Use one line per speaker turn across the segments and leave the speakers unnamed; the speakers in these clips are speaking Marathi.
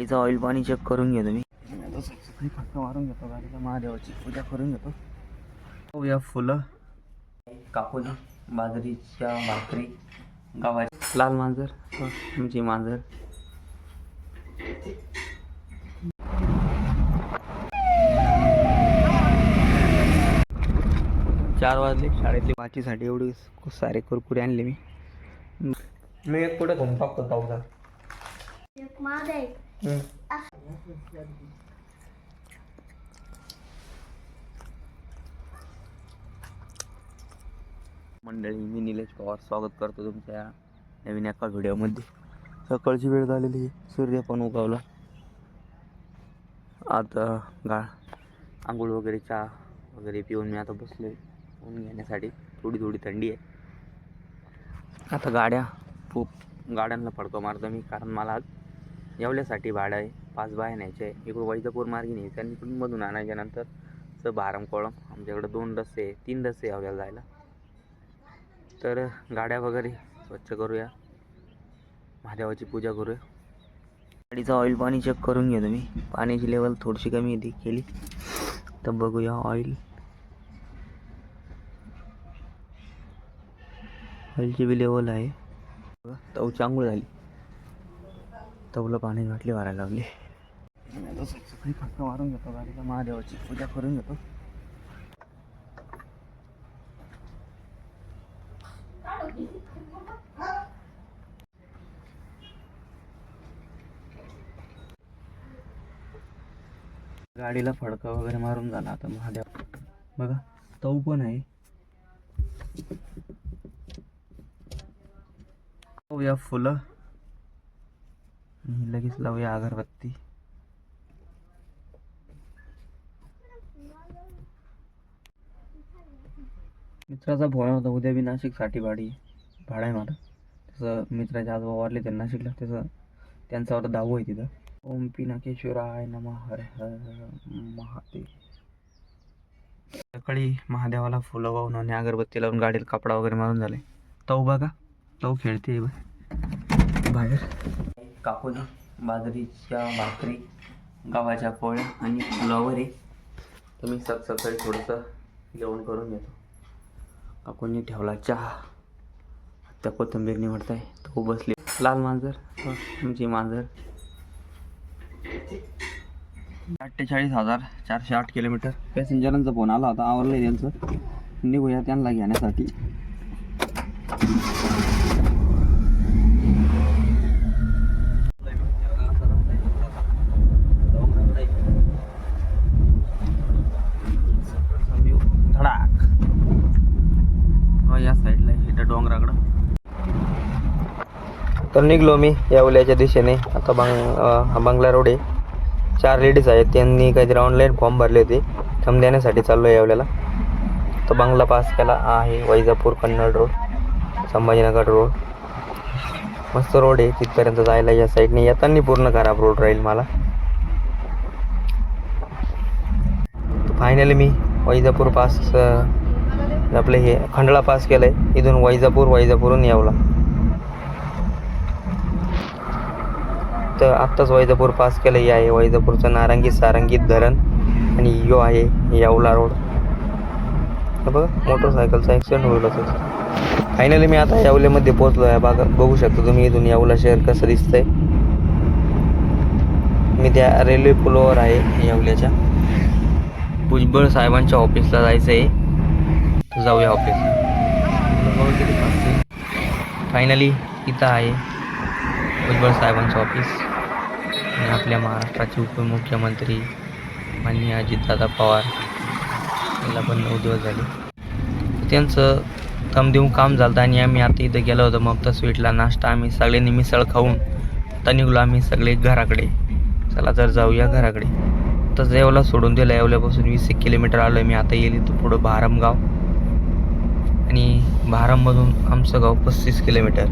गाडीचं ऑइल पाणी चेक करून घेतो मी. आता सकाळी फटका मारून घेतो गाडीला, महादेवाची पूजा करून घेतो. हो या फुलं काकूनी, बाजरीच्या भाकरी, गावाची लाल मांजर, तुमची मांजर. चार वाजले, शाळेतली वाचीसाठी एवढी खूप सारे कुरकुरे आणले मी एक कुठे घेऊन टाकतो पावसा. मंडळी, मी निलेश पवार स्वागत करतो तुमच्या नवीन एका व्हिडिओमध्ये. सकाळची वेळ झालेली, सूर्य पण उगवला. आता आंघोळ वगैरे चहा वगैरे पिऊन मी आता बसलोय ऊन घेण्यासाठी. थोडी थंडी आहे. आता गाड्यांना फडकं मारतो मी, कारण मला आज येवल्यासाठी भाडं आहे. 5 बाया न्यायचे आहे. इकडून वैजापूर मार्गे न्यायचं आणि इकडून मधून आणायच्या. नंतर बारम कोळम आमच्याकडे 2 रस्ते 3 रस्ते येवल्याला जायला. तर गाड्या वगैरे स्वच्छ करूया, महादेवाची पूजा करूया. गाडीचं ऑइल पाणी चेक करून घेतो मी. पाण्याची लेवल थोडीशी कमी येते केली तर बघूया. ऑइलची बी लेवल आहे. तवची आंघोळ झाली, तवलं पाणी घातली, वारायला लागली. आता सकाळी फटका मारून घेतो गाडीला, महादेवाची पूजा करून घेतो. गाडीला फडका वगैरे मारून झाला. आता महादेव बघा, तव पण आहे. लावूया फुलं, लगेच लावूया अगरबत्ती. मित्राचा फोन होता, उद्या बी नाशिकसाठी भाडा आहे मला. तसं मित्राचे आजोबा वारले ते नाशिकला, त्यांचा आता दावू आहे तिथं. ओम पिनाकेश्वराय नमः, हर हर महादेव. सकाळी महादेवाला फुलं वाहून आणि अगरबत्ती लावून गाडीला कपडा वगैरे मारून झाले. तव बघा, तव खेळते बाहेर. काकूनी बाजरीच्या भाकरी, गव्हाच्या पोळ्या आणि फुलावर आहे. तर मी सकाळी थोडंसं जेवण करून घेतो. काकूंनी ठेवला चहा, त्या कोथिंबीर निवडताय. तो बसली. लाल मांजर, तुमची मांजर. 48,408 किलोमीटर. पॅसेंजरांचा फोन आला होता, आवरलं त्यांचं, निघूया त्यांना घेण्यासाठी. धडाक या साईडला इथं डोंगराकडं. तर निघलो मी येवल्याच्या दिशेने. आता बंगला रोड आहे. 4 लेडीज आहेत, त्यांनी काहीतरी ऑनलाईन फॉर्म भरले होते, थंब देण्यासाठी चाललो आहे येवल्याला. तर बंगला पास केला आहे. वैजापूर कन्नड रोड, संभाजीनगर रोड, मस्त रोड आहे. तिथपर्यंत जायला या साईडने येताना पूर्ण खराब रोड राहील मला. फायनली मी वैजापूर पास, आपले हे खंडळा पास केलं आहे. इथून वैजापूरहून येवला. तर आत्ताच वैजापूर पास केलं आहे. वैजापूरचं नारंगी सारंगी धरण आणि यो आहे येवला रोड. बघा, मोटरसायकलचा ॲक्सिडेंट होईल असं. फायनली मी आता येवल्यामध्ये पोहोचलो आहे. बघू शकता तुम्ही इथून येवला शहर कसं दिसतंय. मी त्या रेल्वे पुलावर आहे येवल्याच्या. भुजबळ साहेबांच्या ऑफिसला जायचं आहे, जाऊया ऑफिस. फायनली इथं आहे भुजबळ साहेबांचं ऑफिस. आणि आपल्या महाराष्ट्राचे उपमुख्यमंत्री माननीय अजितदादा पवार यांना पण 9 दिवस झाले. त्यांचं थंब देऊन काम झालं. आणि आम्ही आता इथं गेलो होतो ममता स्वीटला नाश्ता. आम्ही सगळ्यांनी मिसळ खाऊन आता निघलो आम्ही सगळे घराकडे. चला तर जाऊया घराकडे. तर येवला सोडून दिलं. येवल्यापासून 20 किलोमीटर आलो आहे मी. आता येईल इथं पुढं भारमगाव, आणि भारममधून आमचं गाव 35 किलोमीटर.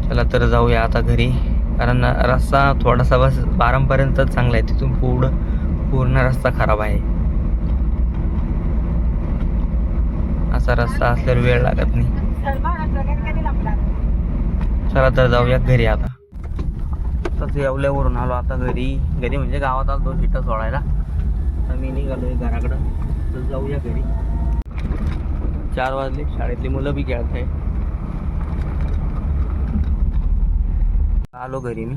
चला तर जाऊया आता घरी, कारण रस्ता थोडासा बस भारमपर्यंत चांगला आहे, तिथून पूर्ण रस्ता खराब आहे. असा रस्ता असल्यावर वेळ लागत नाही. चला तर जाऊया घरी आता. आताच येवल्यावरून आलो आता घरी म्हणजे गावात आलो 2 शिटा सोडायला. तर मी निघालोय घराकडं, तर जाऊया घरी. 4 वाजले, शाळेतली मुलं बी खेळत आहे. आलो घरी मी,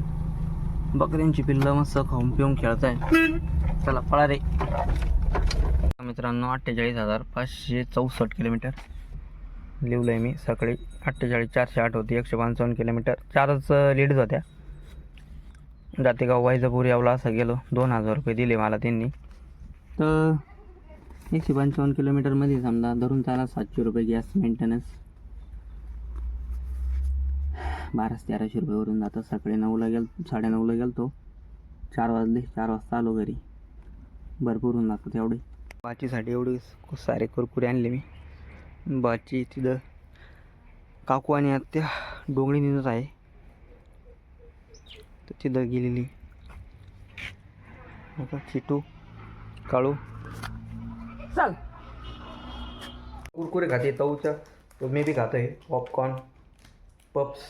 बकऱ्यांची पिल्लं मस्त खाऊन पिऊन खेळत आहे. चला पळा रे मित्रांनो. 48,564 किलोमीटर लिहिलंय मी सकाळी. 48,408 होती, 155 किलोमीटर. 4च लीड्स होत्या. जातेगाव वायजापूर यावला असं गेलो. 2,000 रुपये दिले मला त्यांनी. तर 155 किलोमीटरमध्ये समजा धरून चाला 700 रुपये गॅस मेंटेनन्स. 1200-1300 रुपयेवरून जातं. सकाळी 9ला गेलो, 9:30ला गेलो तो. 4 वाजले, 4 वाजता आलो घरी. भरपूर होऊन जातं तेवढे. बाचीसाठी एवढे खूप सारे कुरकुरे आणले मी. बाची तिथं काकू आणि आत्या डोंगरी निघत आहे, तर तिथं गेलेली. आता चिटू काळू चाल कुरकुरे खाते तऊच्या. तो मी बी खातोय पॉपकॉर्न पप्स.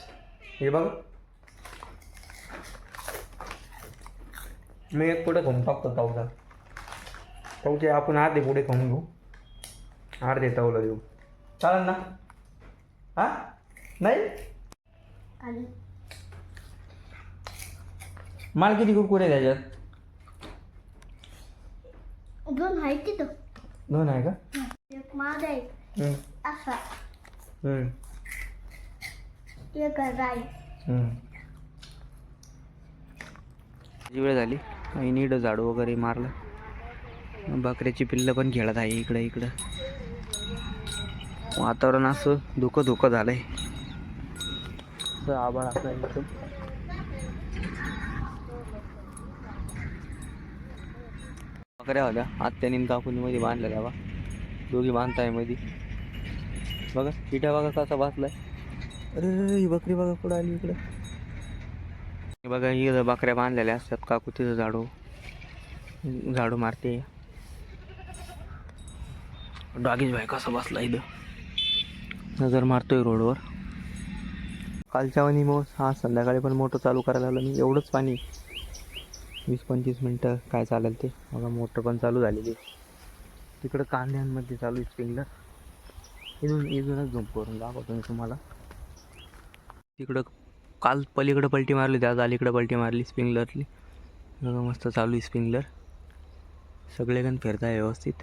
हे बघ मी एक पुढे खाऊन टाकतो तऊचा. तऊचे आपण अर्धे पुढे खाऊन घेऊ, अर्धे तवला देऊ. चालेल ना? हा नाही मला किती कुरकुरे त्याच्यात?
2 आहे तिथं.
2 आहे का?
एक माझा आहे असा, एक आहे.
वेळ झाली आणि नीट झाडू वगैरे मारलं. बकऱ्याची पिल्लं पण खेळत आहे इकडं. वातावरण असं धुकं झालंय. आभाळ असं एकदम. बकऱ्या होत्या आत्याने काकून मध्ये बांधलेल्या बा. दोघी बांधताय मध्ये. बघा चिट्या बघा कसा बसलाय. अरे ही बकरी बघा कुठं आली इकडं. बघा ही बकऱ्या बांधलेल्या असतात. काकू तिथं झाडू मारते. डागीज भाई कसा बसला इथं, नजर मारतोय रोडवर. कालच्या वाणी मग हा संध्याकाळी पण मोटर चालू करायला लागलं मी. एवढंच पाणी 20-25 मिनटं काय चालेल ते. बघा मोटर पण चालू झालेली. तिकडं कांद्यांमध्ये चालू आहे स्प्रिंकलर. इथूनच झूम करून दाखवतो मी तुम्हाला. तिकडं काल पलीकडं पलटी मारली, आज अलीकडं पलटी मारली स्प्रिंकलरली. बघा मस्त चालू आहे स्प्रिंकलर. सगळेजण फिरताय व्यवस्थित.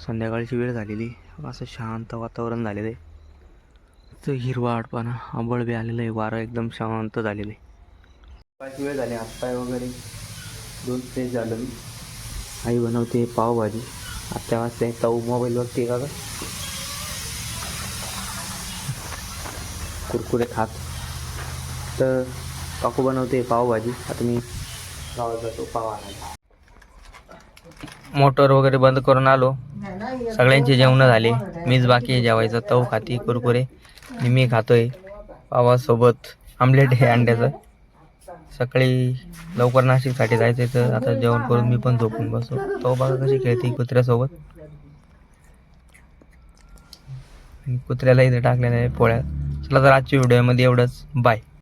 संध्याकाळची वेळ झालेली. असं शांत वातावरण झालेलं आहे. तर हिरवा आडपाना आंबळ बी आलेलं आहे. वारं एकदम शांत झालेलं आहे. सकाळची वेळ झाली. हातपाय वगैरे 2 फ्रेश झालं मी. आई बनवते पावभाजी. आत्या वाजते तऊ मोबाईल बघते का कुरकुरे खात. तर काकू बनवते पावभाजी. आता मी गावात जातो पाव आणायला. मोटर वगैरे बंद करून आलो. सगळ्यांचे जेवण झाले. मीच बाकी आहे जेवायचं. तऊ खाती कुरकुरे आणि मी खातोय पावासोबत आमलेट आहे अंड्याचं. सकाळी लवकर नाशिकसाठी जायचं आहे, तर आता जेवण करून मी पण झोपून बसतो. तो बघा कशी खेळते कुत्र्यासोबत. कुत्र्याला इथे टाकलेलं आहे पोळ्या. चला तर आजच्या व्हिडिओमध्ये एवढंच. बाय.